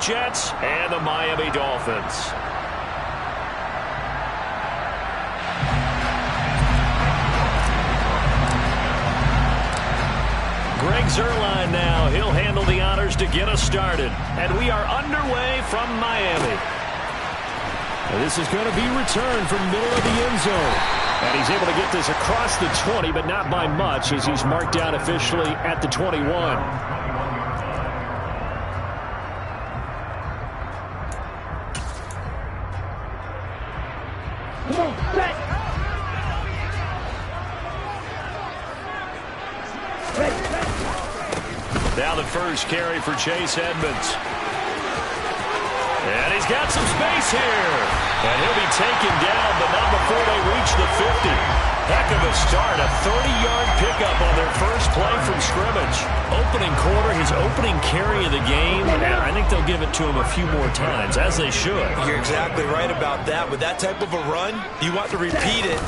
Jets and the Miami Dolphins. Greg Zuerlein now. He'll handle the honors to get us started. And we are underway from Miami. And this is going to be returned from middle of the end zone. And he's able to get this across the 20, but not by much as he's marked down officially at the 21. Now the first carry for Chase Edmonds. And he's got some space here. And he'll be taken down, but not before they reach the 50. Heck of a start. A 30-yard pickup on their first play from scrimmage. Opening quarter, his opening carry of the game. And I think they'll give it to him a few more times, as they should. You're exactly right about that. With that type of a run, you want to repeat it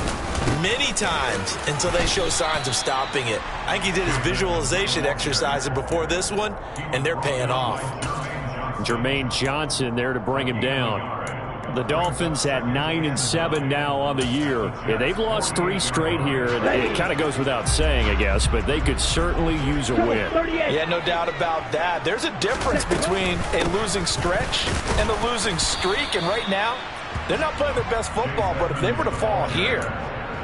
many times until they show signs of stopping it. I think he did his visualization exercise before this one, and they're paying off. Jermaine Johnson there to bring him down. The Dolphins at 9-7 now on the year. Yeah, they've lost 3 straight here. It kind of goes without saying, I guess, but they could certainly use a win. Yeah, no doubt about that. There's a difference between a losing stretch and a losing streak, and right now, they're not playing their best football, but if they were to fall here,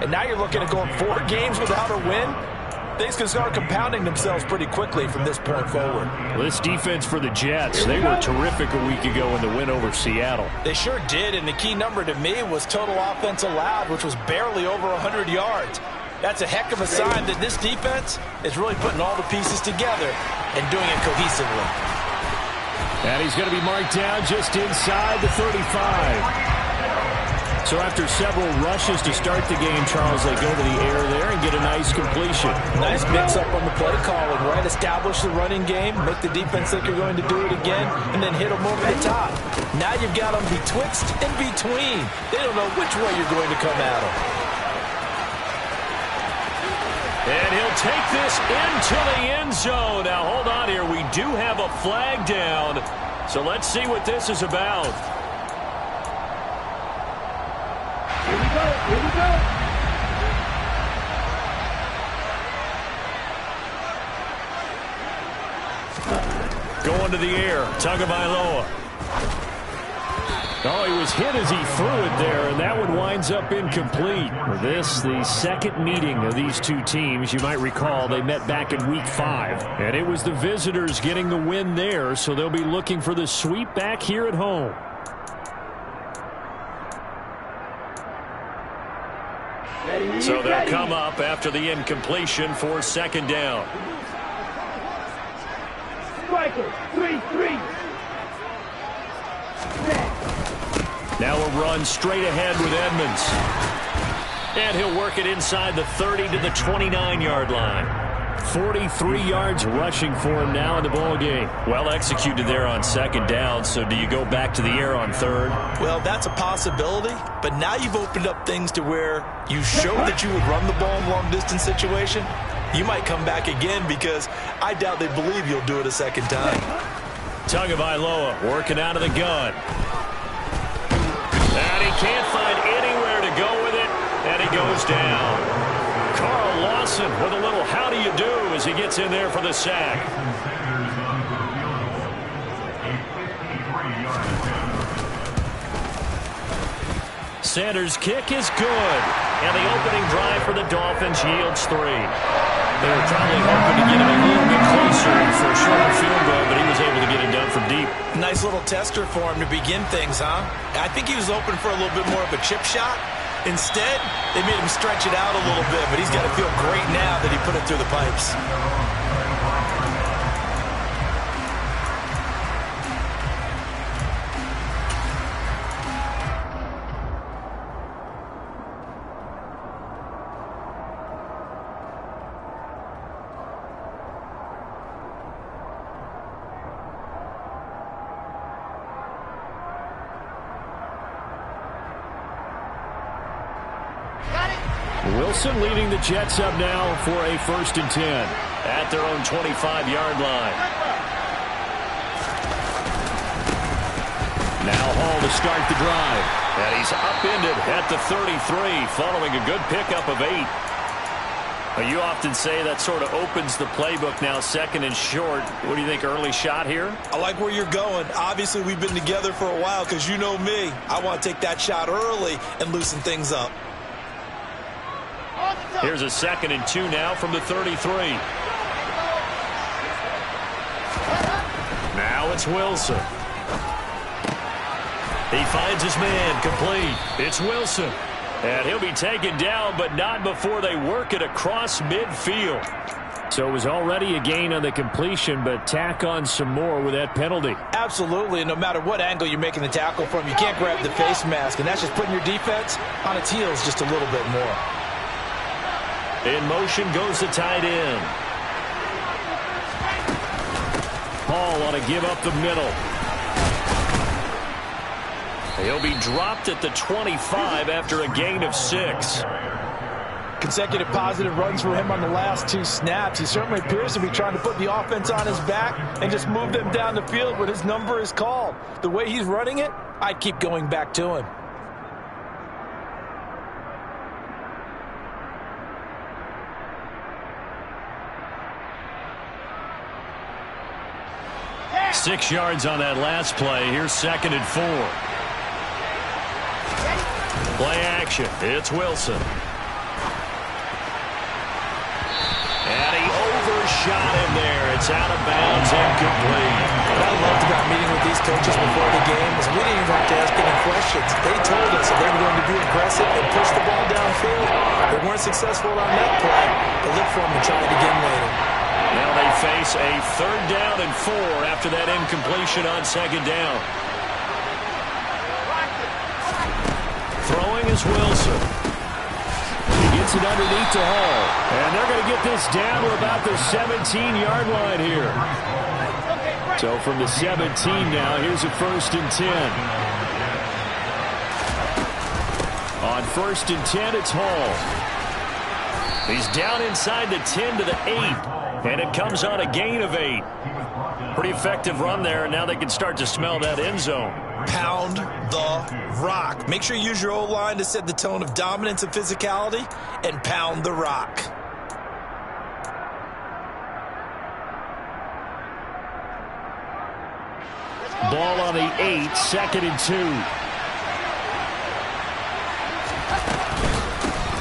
and now you're looking at going 4 games without a win, things can start compounding themselves pretty quickly from this point forward. Well, this defense for the Jets, they were terrific a week ago in the win over Seattle. They sure did, and the key number to me was total offense allowed, which was barely over 100 yards. That's a heck of a sign that this defense is really putting all the pieces together and doing it cohesively. And he's going to be marked down just inside the 35. So after several rushes to start the game, Charles, they go to the air there and get a nice completion. Nice mix-up on the play calling, right? Establish the running game, make the defense think you're going to do it again, and then hit them over the top. Now you've got them betwixt and between. They don't know which way you're going to come at them. And he'll take this into the end zone. Now, hold on here. We do have a flag down. So let's see what this is about. Here we go. Here we go. Going to the air. Tagovailoa. Oh, he was hit as he threw it there, and that one winds up incomplete. This, the second meeting of these two teams. You might recall they met back in Week 5, and it was the visitors getting the win there, so they'll be looking for the sweep back here at home. So they'll come up after the incompletion for second down. Striker, 3-3. Now a run straight ahead with Edmonds. And he'll work it inside the 30 to the 29-yard line. 43 yards rushing for him now in the ball game. Well executed there on second down. So do you go back to the air on third? Well, that's a possibility. But now you've opened up things to where you showed that you would run the ball in long-distance situation. You might come back again because I doubt they believe you'll do it a second time. Tagovailoa working out of the gun. And he can't find anywhere to go with it. And he goes down. Carl Lawson with a little how do you do as he gets in there for the sack. Sanders' kick is good. And the opening drive for the Dolphins yields 3. They were probably hoping to get him a little bit closer for a shorter field goal, but he was able to get it done from deep. Nice little tester for him to begin things, huh? I think he was open for a little bit more of a chip shot. Instead, they made him stretch it out a little bit, but he's got to feel great now that he put it through the pipes. Wilson leading the Jets up now for a 1st and 10 at their own 25-yard line. start the drive. And he's upended at the 33 following a good pickup of 8. Well, you often say that sort of opens the playbook now, 2nd and short. What do you think, early shot here? I like where you're going. Obviously, we've been together for a while because you know me. I want to take that shot early and loosen things up. Here's a 2nd and 2 now from the 33. Now it's Wilson. He finds his man complete. It's Wilson. And he'll be taken down, but not before they work it across midfield. So it was already a gain on the completion, but tack on some more with that penalty. Absolutely, and no matter what angle you're making the tackle from, you can't grab the face mask, and that's just putting your defense on its heels just a little bit more. In motion goes the tight end. Paul ought to give up the middle. He'll be dropped at the 25 after a gain of 6. Consecutive positive runs for him on the last 2 snaps. He certainly appears to be trying to put the offense on his back and just move them down the field when his number is called. The way he's running it, I'd keep going back to him. Yeah. 6 yards on that last play. Here's 2nd and 4. Play action. It's Wilson. And he overshot him there. It's out of bounds and complete. What I loved about meeting with these coaches before the game is we didn't even have to ask any questions. They told us that they were going to be aggressive and push the ball downfield. They weren't successful on that play. They look for them to try it again later. Now they face a 3rd down and 4 after that incompletion on 2nd down. Throwing is Wilson. He gets it underneath to Hall. And they're going to get this down to about the 17-yard line here. So from the 17 now, here's a 1st and 10. On 1st and 10, it's Hall. He's down inside the 10 to the 8. And it comes on a gain of 8. Pretty effective run there, and now they can start to smell that end zone. Pound the rock. Make sure you use your O-line to set the tone of dominance and physicality, and pound the rock. Ball on the 8, 2nd and 2.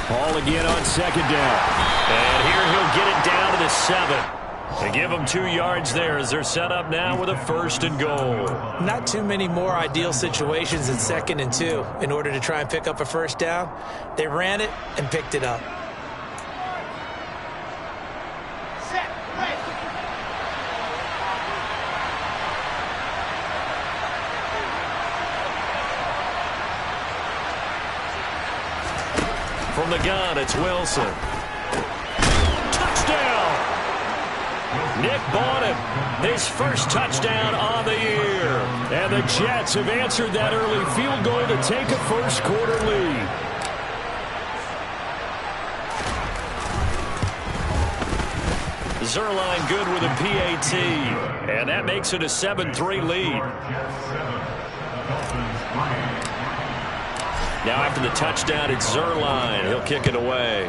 Ball again on 2nd down. And here he'll get it down to the 7. They give them 2 yards there as they're set up now with a 1st and goal. Not too many more ideal situations in 2nd and 2 in order to try and pick up a 1st down. They ran it and picked it up. From the gun, it's Wilson. Touchdown! Nick bought him. His first touchdown on the year. And the Jets have answered that early field goal to take a 1st quarter lead. Zerline good with a PAT. And that makes it a 7-3 lead. Now after the touchdown, it's Zerline. He'll kick it away.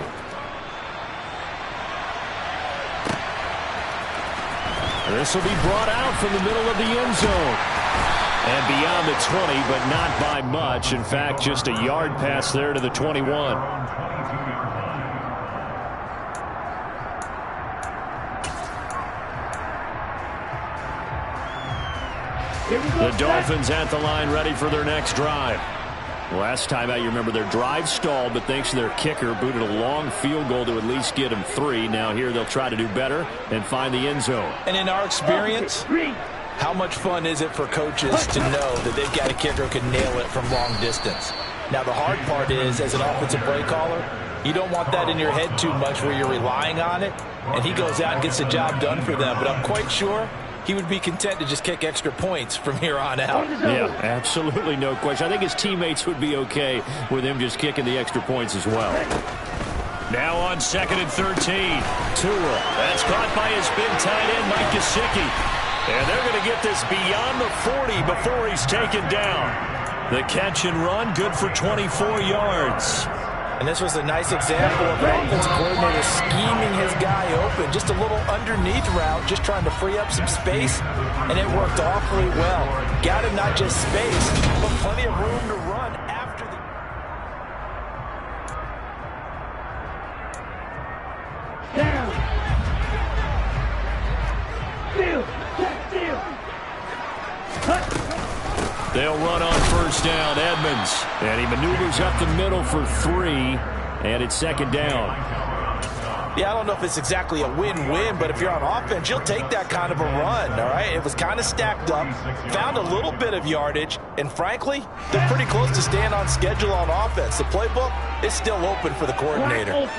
This will be brought out from the middle of the end zone. And beyond the 20, but not by much. In fact, just a yard pass there to the 21. The Dolphins at the line ready for their next drive. Last time out, you remember their drive stalled, but thanks to their kicker, booted a long field goal to at least get them 3. Now here they'll try to do better and find the end zone. And in our experience, how much fun is it for coaches to know that they've got a kicker who can nail it from long distance? Now the hard part is, as an offensive play caller, you don't want that in your head too much where you're relying on it, and he goes out and gets the job done for them. But I'm quite sure he would be content to just kick extra points from here on out. Yeah, absolutely no question. I think his teammates would be okay with him just kicking the extra points as well. Now on 2nd and 13. Tua. That's caught by his big tight end, Mike Gesicki. And they're going to get this beyond the 40 before he's taken down. The catch and run, good for 24 yards. And this was a nice example of an offensive coordinator scheming his guy open. Just a little underneath route, just trying to free up some space, and it worked awfully well. Got him not just space, but plenty of room to run after the... Down. Steal. Check steal. Cut. They'll run on first down, Edmonds. And he maneuvers up the middle for 3, and it's second down. Yeah, I don't know if it's exactly a win-win, but if you're on offense, you'll take that kind of a run, all right? It was kind of stacked up, found a little bit of yardage, and frankly, they're pretty close to staying on schedule on offense. The playbook is still open for the coordinator.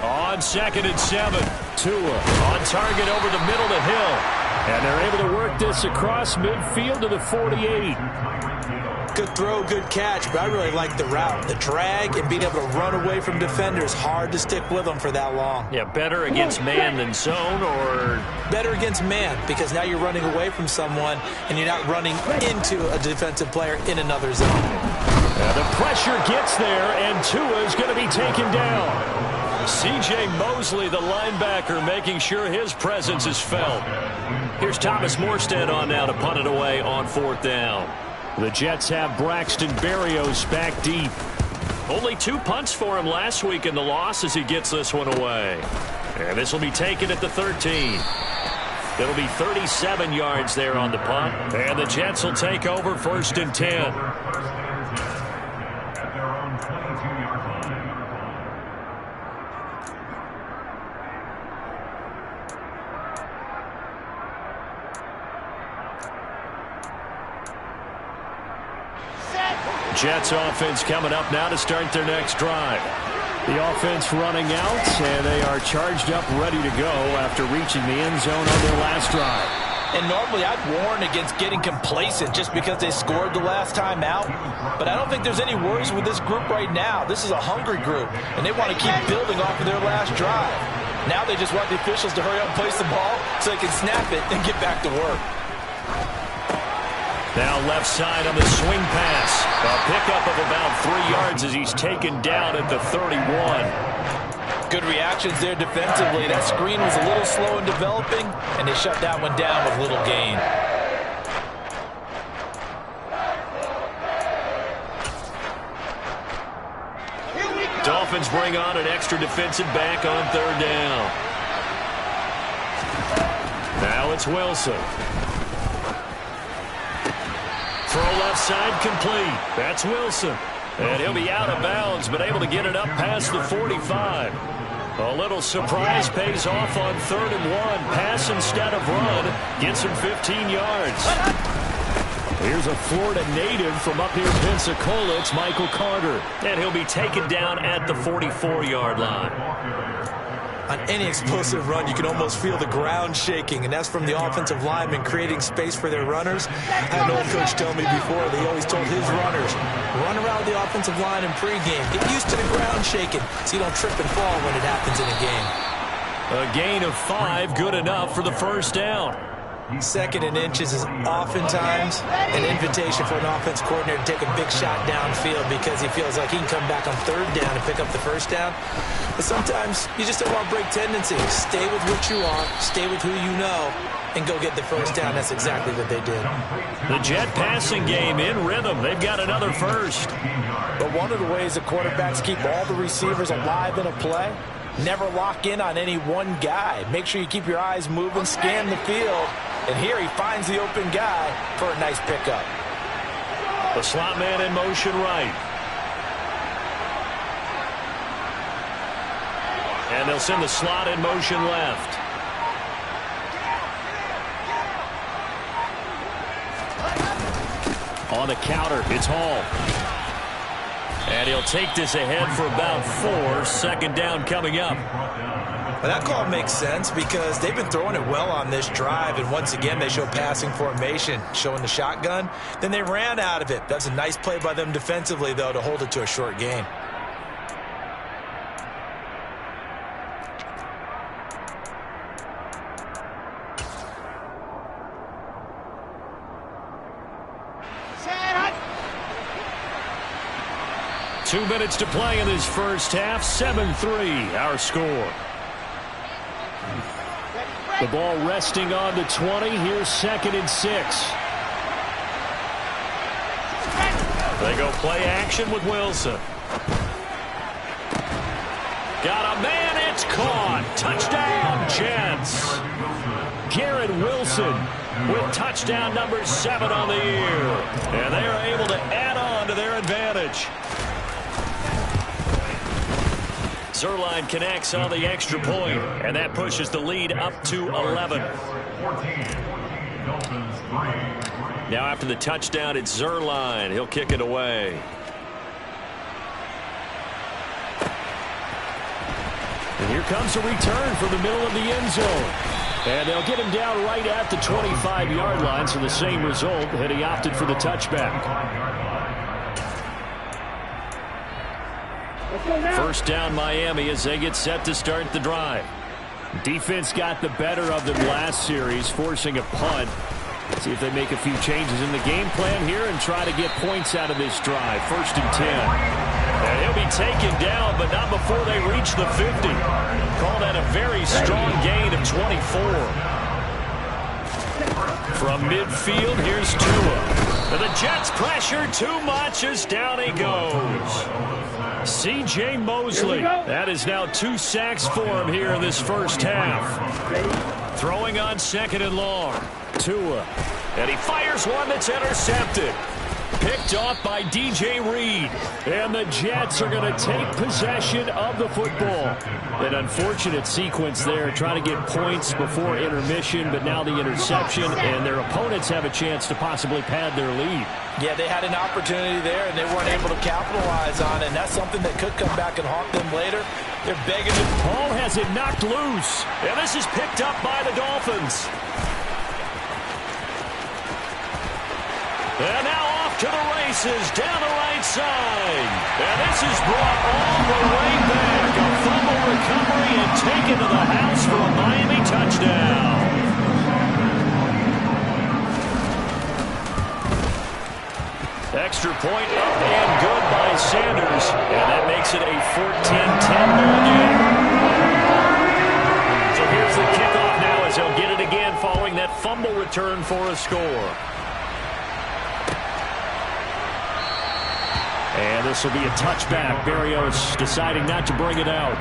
On 2nd and 7, Tua on target over the middle to Hill. And they're able to work this across midfield to the 48. Good throw, good catch, but I really like the route. The drag and being able to run away from defenders, hard to stick with them for that long. Yeah, better against man than zone, or... Better against man, because now you're running away from someone and you're not running into a defensive player in another zone. The pressure gets there, and Tua is going to be taken down. C.J. Mosley, the linebacker, making sure his presence is felt. Here's Thomas Morstead on now to punt it away on 4th down. The Jets have Braxton Berrios back deep. Only 2 punts for him last week in the loss as he gets this one away. And this will be taken at the 13. It'll be 37 yards there on the punt. And the Jets will take over 1st and 10. Jets offense coming up now to start their next drive. The offense running out, and they are charged up, ready to go after reaching the end zone on their last drive. And normally I'd warn against getting complacent just because they scored the last time out. But I don't think there's any worries with this group right now. This is a hungry group, and they want to keep building off of their last drive. Now they just want the officials to hurry up and place the ball so they can snap it and get back to work. Now left side on the swing pass. A pickup of about 3 yards as he's taken down at the 31. Good reactions there defensively. That screen was a little slow in developing, and they shut that one down with little gain. Dolphins bring on an extra defensive back on 3rd down. Now it's Wilson. Throw left side complete. That's Wilson. And he'll be out of bounds, but able to get it up past the 45. A little surprise pays off on 3rd and 1. Pass instead of run. Gets him 15 yards. Here's a Florida native from up here in Pensacola. It's Michael Carter. And he'll be taken down at the 44-yard line. On any explosive run, you can almost feel the ground shaking, and that's from the offensive linemen creating space for their runners. I had an old coach tell me before, they always told his runners, run around the offensive line in pregame. Get used to the ground shaking so you don't trip and fall when it happens in a game. A gain of 5, good enough for the 1st down. 2nd and inches is oftentimes an invitation for an offense coordinator to take a big shot downfield because he feels like he can come back on 3rd down and pick up the 1st down. But sometimes you just don't want break tendencies. Stay with what you want, stay with who you know, and go get the 1st down. That's exactly what they did. The Jet passing game in rhythm. They've got another 1st. But one of the ways the quarterbacks keep all the receivers alive in a play, never lock in on any one guy. Make sure you keep your eyes moving, scan the field. And here he finds the open guy for a nice pickup. The slot man in motion right. And they'll send the slot in motion left. On the counter, it's Hall. And he'll take this ahead for about 4. 2nd down coming up. Well, that call makes sense because they've been throwing it well on this drive, and once again they show passing formation, showing the shotgun. Then they ran out of it. That's a nice play by them defensively, though, to hold it to a short gain. 2 minutes to play in this first half. 7-3 our score. The ball resting on the 20. Here's 2nd and 6. They go play action with Wilson. Got a man, it's caught. Touchdown, Jets. Garrett Wilson with touchdown number 7 on the year. And they are able to add on to their advantage. Zuerlein connects on the extra point, and that pushes the lead up to 11. Now after the touchdown, it's Zuerlein. He'll kick it away. And here comes a return from the middle of the end zone. And they'll get him down right at the 25-yard line, so the same result, and he opted for the touchback. First down Miami as they get set to start the drive. Defense got the better of them last series, forcing a punt. See if they make a few changes in the game plan here and try to get points out of this drive. 1st and 10. And he'll be taken down, but not before they reach the 50. Call that a very strong gain of 24. From midfield, here's Tua. And the Jets pressure too much as down he goes. C.J. Mosley. That is now 2 sacks for him here in this first half. Throwing on 2nd and long. Tua. And he fires one that's intercepted. Picked off by DJ Reed. And the Jets are going to take possession of the football. An unfortunate sequence there, trying to get points before intermission, but now the interception, and their opponents have a chance to possibly pad their lead. Yeah, they had an opportunity there, and they weren't able to capitalize on it, and that's something that could come back and haunt them later. They're begging to... Paul has it knocked loose, and this is picked up by the Dolphins. And now off to the races down the right side. And this is brought all the way back. A fumble recovery and taken to the house for a Miami touchdown. Extra point up and good by Sanders. And that makes it a 14-10 ball game. So here's the kickoff now as they'll get it again following that fumble return for a score. And this will be a touchback. Berrios deciding not to bring it out.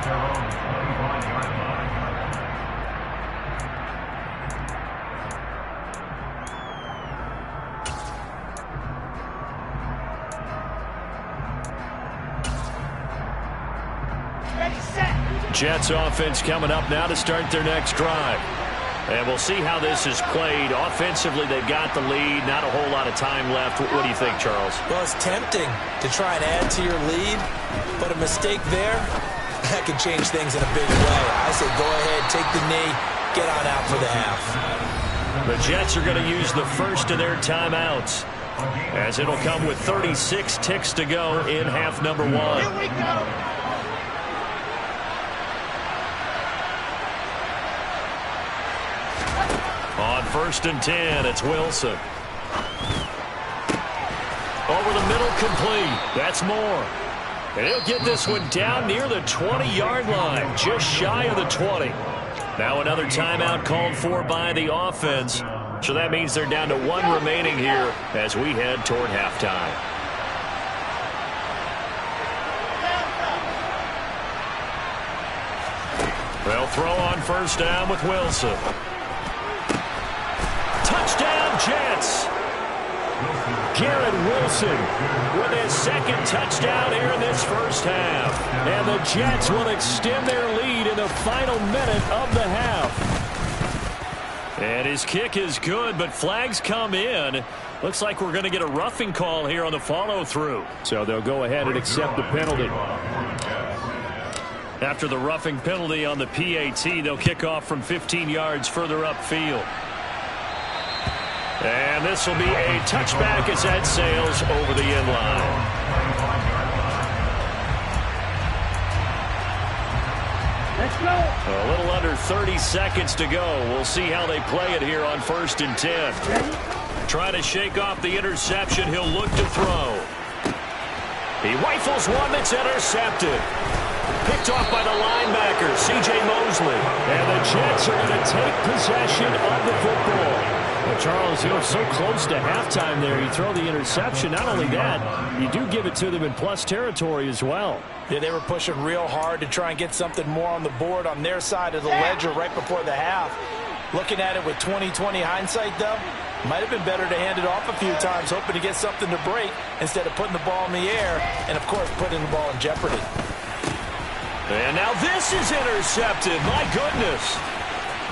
Jets offense coming up now to start their next drive. And we'll see how this is played. Offensively, they've got the lead. Not a whole lot of time left. What do you think, Charles? Well, it's tempting to try and add to your lead, but a mistake there, that could change things in a big way. I say go ahead, take the knee, get on out for the half. The Jets are going to use the first of their timeouts, as it'll come with 36 ticks to go in half number 1. Here we go. On 1st and 10, it's Wilson. Over the middle, complete. That's Moore. And he'll get this one down near the 20-yard line, just shy of the 20. Now another timeout called for by the offense. So that means they're down to 1 remaining here as we head toward halftime. They'll throw on 1st down with Wilson. Touchdown, Jets. Garrett Wilson with his 2nd touchdown here in this first half. And the Jets will extend their lead in the final minute of the half. And his kick is good, but flags come in. Looks like we're going to get a roughing call here on the follow-through. So they'll go ahead and accept the penalty. After the roughing penalty on the PAT, they'll kick off from 15 yards further upfield. And this will be a touchback as that sails over the end line. Let's go. A little under 30 seconds to go. We'll see how they play it here on 1st and 10. Ready? Trying to shake off the interception. He'll look to throw. He rifles one that's intercepted. Picked off by the linebacker, C.J. Mosley. And the Jets are going to take possession of the football. Well, Charles, you're so close to halftime there. You throw the interception. Not only that, you do give it to them in plus territory as well. Yeah, they were pushing real hard to try and get something more on the board on their side of the ledger right before the half. Looking at it with 20/20 hindsight, though, might have been better to hand it off a few times, hoping to get something to break instead of putting the ball in the air and, of course, putting the ball in jeopardy. And now this is intercepted. My goodness.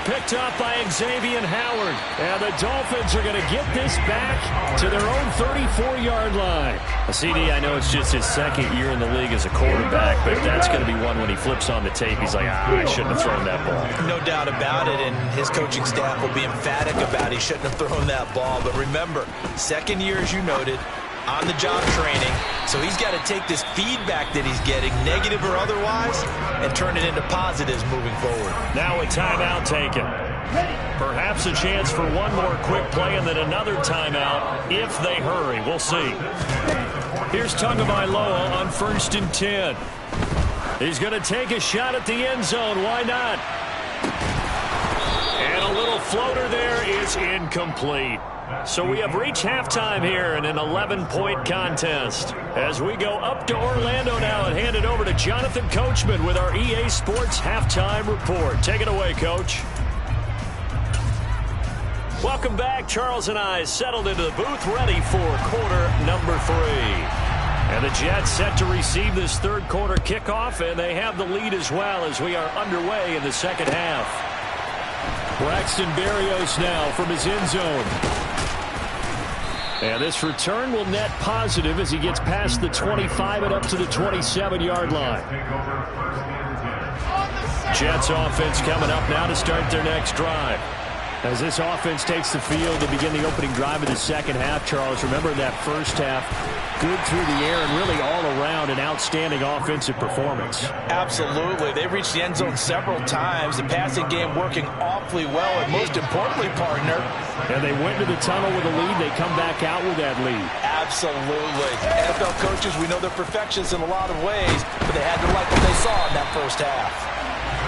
Picked up by Xavier Howard. And the Dolphins are going to get this back to their own 34-yard line. CD, I know it's just his second year in the league as a quarterback, but that's going to be one when he flips on the tape. He's like, I shouldn't have thrown that ball. No doubt about it, and his coaching staff will be emphatic about he shouldn't have thrown that ball. But remember, second year, as you noted, on-the-job training, so he's got to take this feedback that he's getting, negative or otherwise, and turn it into positives moving forward. Now a timeout taken. Perhaps a chance for one more quick play and then another timeout if they hurry. We'll see. Here's Tagovailoa on 1st and 10. He's going to take a shot at the end zone. Why not? And a little floater there is incomplete. So we have reached halftime here in an 11-point contest. As we go up to Orlando now and hand it over to Jonathan Coachman with our EA Sports Halftime Report. Take it away, Coach. Welcome back. Charles and I settled into the booth, ready for quarter number 3. And the Jets set to receive this third quarter kickoff, and they have the lead as well as we are underway in the second half. Braxton Berrios now from his end zone. And this return will net positive as he gets past the 25 and up to the 27-yard line. Jets offense coming up now to start their next drive. As this offense takes the field to begin the opening drive of the second half, Charles, remember that first half, good through the air and really all around an outstanding offensive performance. Absolutely. They reached the end zone several times. The passing game working awfully well, and most importantly, partner. And they went to the tunnel with a lead. They come back out with that lead. Absolutely. NFL coaches, we know they're perfectionists in a lot of ways, but they had to like what they saw in that first half.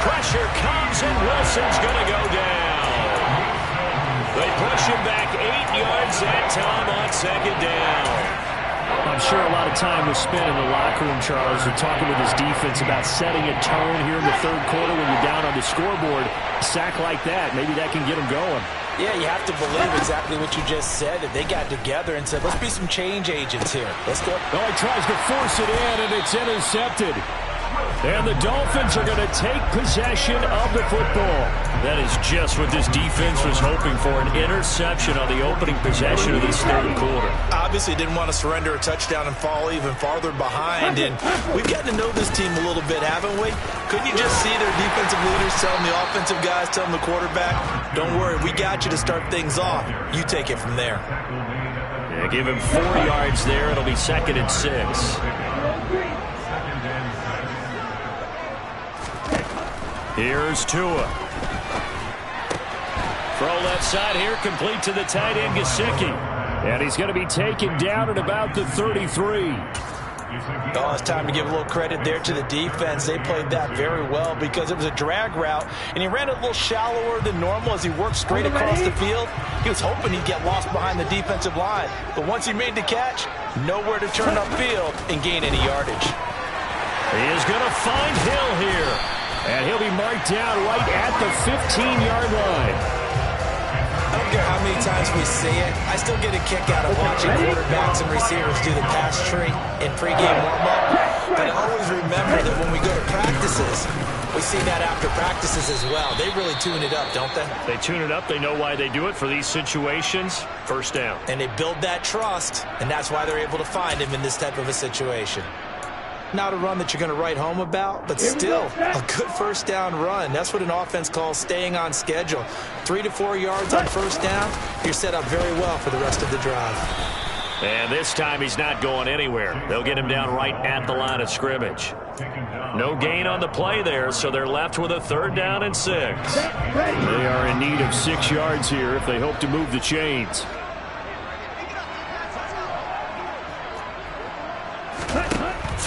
Pressure comes, and Wilson's going to go down. They push him back 8 yards that time on second down. I'm sure a lot of time was spent in the locker room, Charles, and talking with his defense about setting a tone here in the third quarter when you're down on the scoreboard. A sack like that, maybe that can get him going. Yeah, you have to believe exactly what you just said, that they got together and said, let's be some change agents here. Let's go. Oh, he tries to force it in, and it's intercepted. And the Dolphins are going to take possession of the football. That is just what this defense was hoping for, an interception on the opening possession of this third quarter. Obviously didn't want to surrender a touchdown and fall even farther behind, and we've gotten to know this team a little bit, haven't we? Couldn't you just see their defensive leaders telling the offensive guys, telling the quarterback, don't worry, we got you to start things off. You take it from there. Yeah, give him 4 yards there. It'll be 2nd and 6. Here's Tua. Throw left side here, complete to the tight end, Gesicki. And he's going to be taken down at about the 33. Oh, it's time to give a little credit there to the defense. They played that very well because it was a drag route, and he ran it a little shallower than normal as he worked straight across the field. He was hoping he'd get lost behind the defensive line, but once he made the catch, nowhere to turn upfield and gain any yardage. He is going to find Hill here, and he'll be marked down right at the 15-yard line. I don't care how many times we see it. I still get a kick out of watching quarterbacks and receivers do the pass tree in pregame warm-up. But I always remember that when we go to practices, we see that after practices as well. They really tune it up, don't they? They tune it up. They know why they do it for these situations. First down. And they build that trust, and that's why they're able to find him in this type of a situation. Not a run that you're going to write home about, but still a good first down run. That's what an offense calls staying on schedule. 3 to 4 yards on first down, you're set up very well for the rest of the drive. And this time he's not going anywhere. They'll get him down right at the line of scrimmage. No gain on the play there, so they're left with a 3rd down and 6. They are in need of 6 yards here if they hope to move the chains.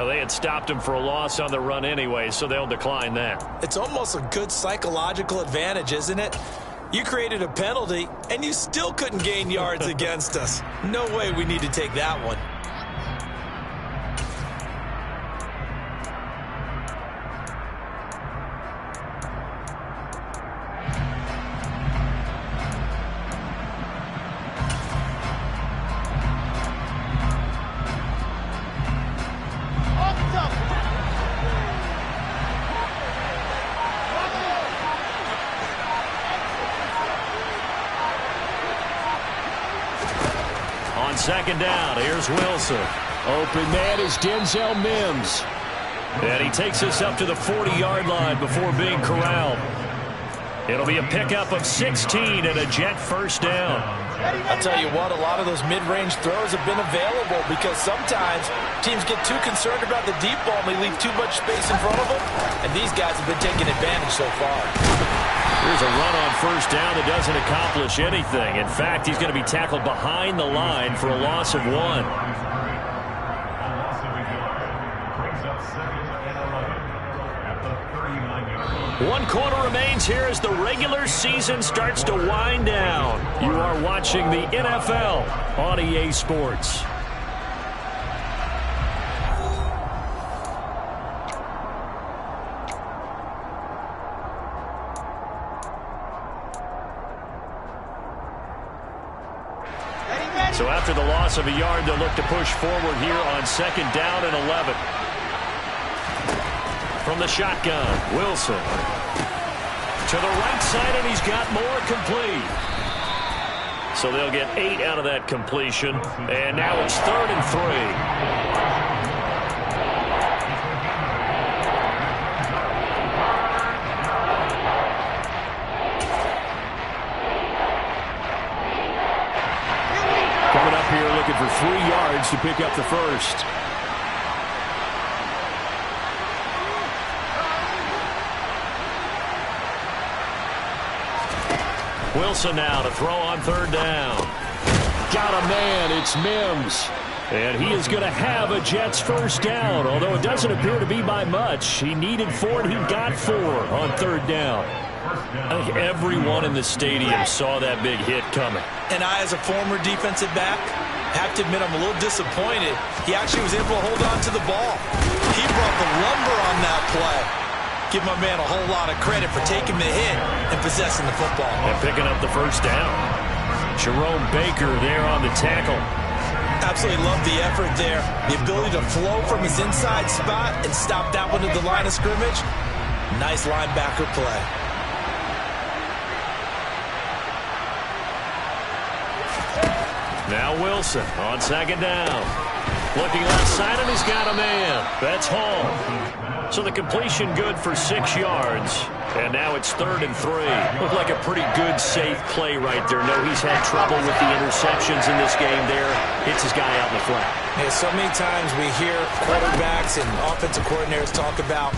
Well, they had stopped him for a loss on the run anyway, so they'll decline that. It's almost a good psychological advantage, isn't it? You created a penalty, and you still couldn't gain yards against us. No way we need to take that one. On second down, here's Wilson. Open man is Denzel Mims. And he takes us up to the 40-yard line before being corralled. It'll be a pickup of 16 and a Jet first down. I'll tell you what, a lot of those mid-range throws have been available because sometimes teams get too concerned about the deep ball and they leave too much space in front of them, and these guys have been taking advantage so far. Here's a run on first down that doesn't accomplish anything. In fact, he's going to be tackled behind the line for a loss of 1. One quarter remains here as the regular season starts to wind down. You are watching the NFL on EA Sports. So after the loss of a yard, they'll look to push forward here on second down and 11. From the shotgun, Wilson. To the right side, and he's got more complete. So they'll get 8 out of that completion. And now it's 3rd and 3. Coming up here looking for 3 yards to pick up the first. Wilson now to throw on 3rd down. Got a man, it's Mims. And he is going to have a Jets first down, although it doesn't appear to be by much. He needed 4, and he got 4 on 3rd down. I think everyone in the stadium saw that big hit coming. And I, as a former defensive back, have to admit I'm a little disappointed. He actually was able to hold on to the ball. He brought the lumber on that play. Give my man a whole lot of credit for taking the hit and possessing the football. And picking up the first down. Jerome Baker there on the tackle. Absolutely love the effort there. The ability to flow from his inside spot and stop that one at the line of scrimmage. Nice linebacker play. Now Wilson on second down. Looking left side, and he's got a man. That's Hall. So the completion good for 6 yards. And now it's 3rd and 3. Looked like a pretty good, safe play right there. No, he's had trouble with the interceptions in this game there. Hits his guy out in the flat. Yeah, so many times we hear quarterbacks and offensive coordinators talk about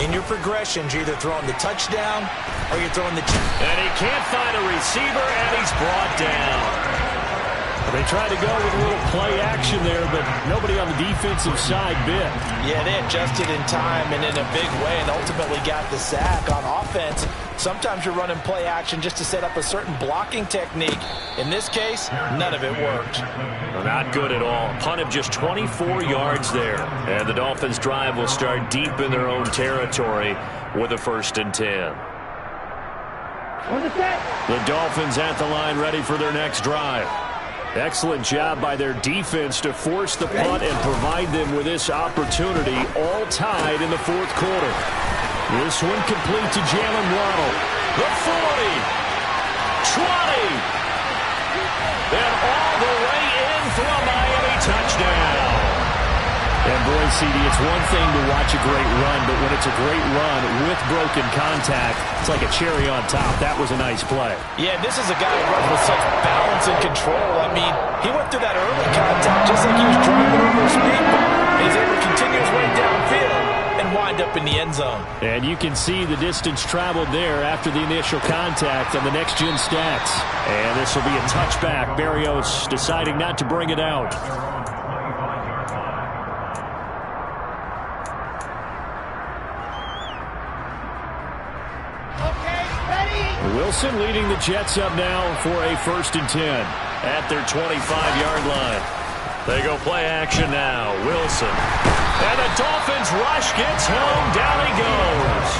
in your progressions, you're either throwing the touchdown or you're throwing the... And he can't find a receiver, and he's brought down. They tried to go with a little play action there, but nobody on the defensive side bit. Yeah, they adjusted in time and in a big way and ultimately got the sack. On offense, sometimes you're running play action just to set up a certain blocking technique. In this case, none of it worked. Well, not good at all. Punt of just 24 yards there. And the Dolphins' drive will start deep in their own territory with a 1st and 10. The Dolphins at the line ready for their next drive. Excellent job by their defense to force the punt and provide them with this opportunity, all tied in the 4th quarter. This one complete to Jalen Waddle. The 40, 20, and all the way in for a Miami touchdown. And boy, CD, it's one thing to watch a great run, but when it's a great run with broken contact, it's like a cherry on top. That was a nice play. Yeah, this is a guy who runs with such balance and control. I mean, he went through that early contact just like he was driving over a speed bump. He's able to continue his way downfield and wind up in the end zone. And you can see the distance traveled there after the initial contact on the next-gen stats. And this will be a touchback. Berrios deciding not to bring it out. Wilson leading the Jets up now for a 1st and 10 at their 25-yard line. They go play action now. Wilson. And the Dolphins rush gets home. Down he goes.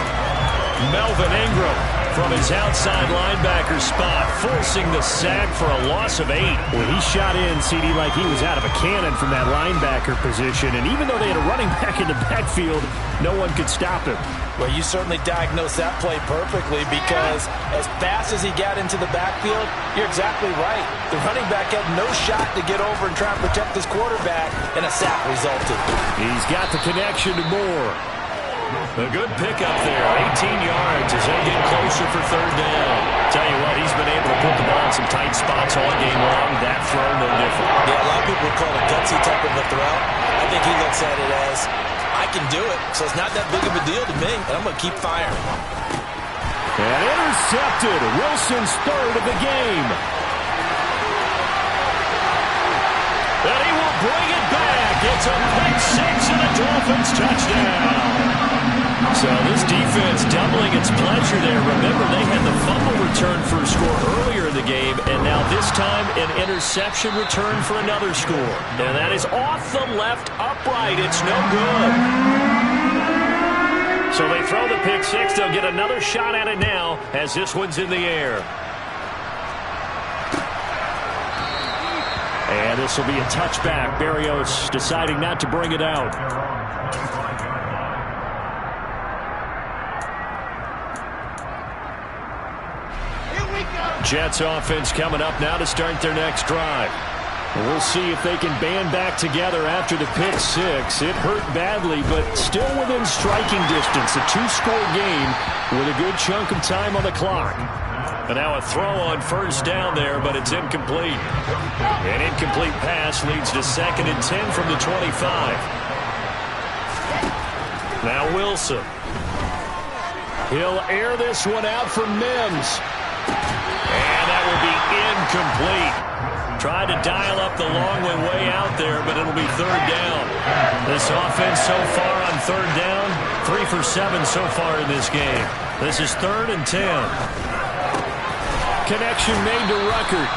Melvin Ingram from his outside linebacker spot, forcing the sack for a loss of 8. Well, he shot in, CD, like he was out of a cannon from that linebacker position. And even though they had a running back in the backfield, no one could stop him. Well, you certainly diagnosed that play perfectly, because as fast as he got into the backfield, you're exactly right. The running back had no shot to get over and try and protect his quarterback, and a sack resulted. He's got the connection to Moore. A good pickup there, 18 yards as they get closer for 3rd down. Tell you what, he's been able to put the ball in some tight spots all game long. That throw, no different. Yeah, a lot of people call it a gutsy type of a throw. I think he looks at it as, I can do it, so it's not that big of a deal to me, and I'm going to keep firing. And intercepted. Wilson's 3rd of the game. And he will bring it back. It's a pick 6 and a Dolphins touchdown. So this defense doubling its pleasure there. Remember, they had the fumble return for a score earlier in the game, and now this time an interception return for another score. And that is off the left upright. It's no good. So they throw the pick 6. They'll get another shot at it now as this one's in the air. And this will be a touchback. Berrios deciding not to bring it out. Jets offense coming up now to start their next drive. We'll see if they can band back together after the pick 6. It hurt badly, but still within striking distance. A 2-score game with a good chunk of time on the clock. And now a throw on 1st down there, but it's incomplete. An incomplete pass leads to 2nd and 10 from the 25. Now Wilson. He'll air this one out for Mims. And that will be incomplete. Tried to dial up the long way out there, but it'll be 3rd down. This offense so far on 3rd down, 3 for 7 so far in this game. This is 3rd and 10. Connection made to Ruckert.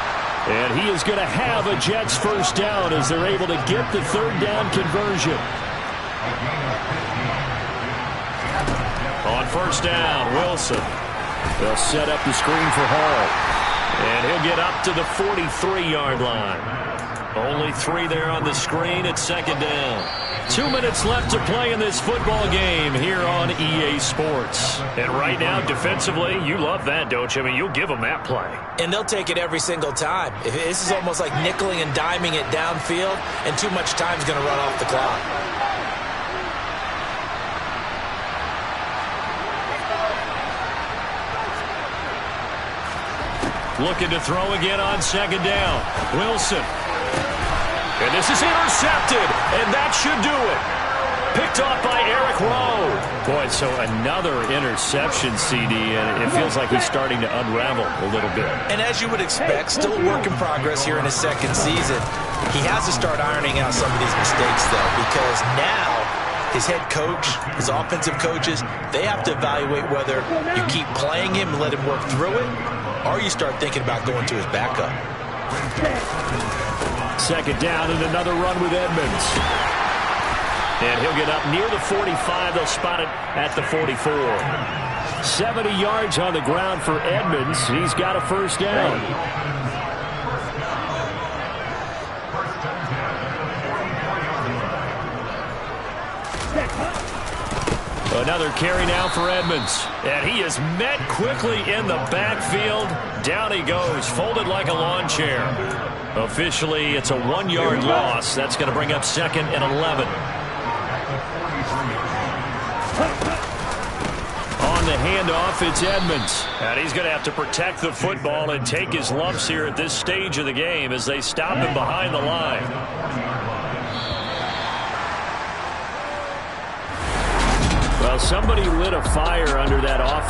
And he is going to have a Jets 1st down as they're able to get the 3rd down conversion. On 1st down, Wilson. They'll set up the screen for Hall. And he'll get up to the 43-yard line. Only 3 there on the screen at 2nd down. 2 minutes left to play in this football game here on EA Sports. And right now, defensively, you love that, don't you? I mean, you'll give them that play. And they'll take it every single time. This is almost like nickeling and diming it downfield, and too much time's going to run off the clock. Looking to throw again on 2nd down. Wilson. And this is intercepted. And that should do it. Picked off by Eric Rowe. Boy, so another interception, CD. And it feels like he's starting to unravel a little bit. And as you would expect, still a work in progress here in his 2nd season. He has to start ironing out some of these mistakes, though, because now his head coach, his offensive coaches, they have to evaluate whether you keep playing him and let him work through it, or you start thinking about going to his backup. 2nd down and another run with Edmonds. And he'll get up near the 45. They'll spot it at the 44. 70 yards on the ground for Edmonds. He's got a 1st down. Another carry now for Edmonds. And he is met quickly in the backfield. Down he goes, folded like a lawn chair. Officially, it's a 1-yard loss. That's going to bring up 2nd and 11. On the handoff, it's Edmonds. And he's going to have to protect the football and take his lumps here at this stage of the game as they stop him behind the line. Well, somebody lit a fire under that offense.